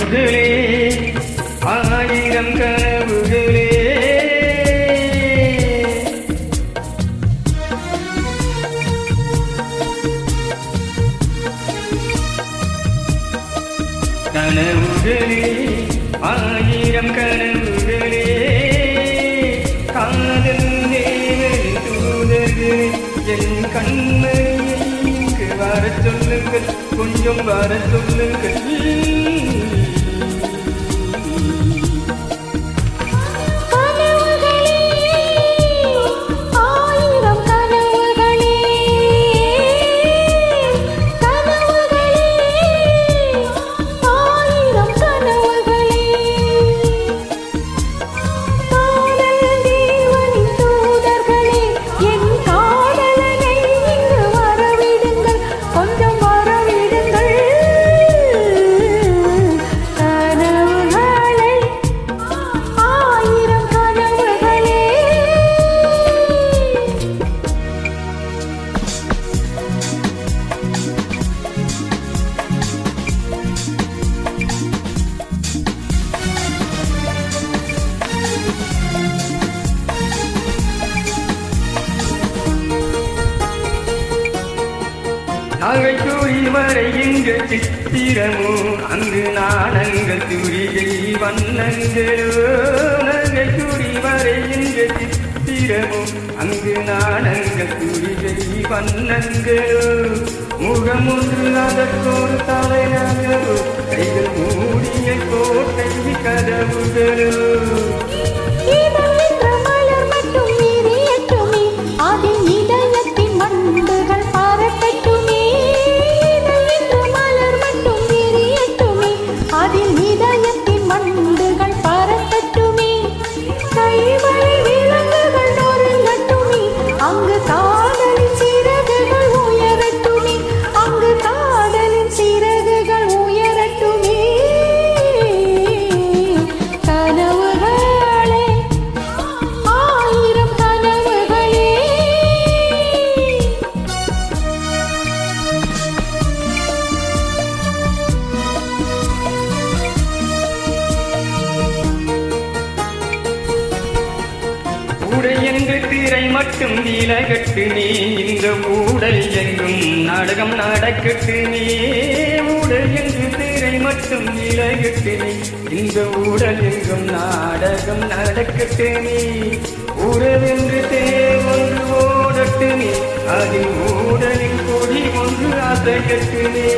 கனவுகளே ஆயிரம் கனவுகளே கனவுகளே ஆயிரம் கனவுகளே காதல் தேவரின் தூதர்களே என் கண்மணியை இங்கு வரச் சொல்லுங்கள் கொஞ்சம் வரச் சொல்லுங்கள் நகைச்சுரி வரைகின்ற சித்திரமோ அங்கு நாணங்கள் துரிகை வண்ணங்களோ நகைச்சுரி வரைகின்ற சித்திரமோ அங்கு நாணங்கள் துரிகை வண்ணங்களோ முகம் ஒன்று அதற்கொரு தலைநகரோ கைகள் மூடிய கோட்டை கதவுகளோ என்று திரை மட்டும் விலகட்டு நீ இந்த ஊடல் எங்கும் நாடகம் நடக்கட்டு நீ ஊடல் என்று திரை மட்டும் விலகட்டு நீ இந்த ஊடல் எங்கும் நாடகம் நடக்கட்டு நீ உறவென்று தேர் ஒன்று ஓடட்டு நீ அதில் ஊடலின் கொடி ஒன்று அசைக்கட்டு நீ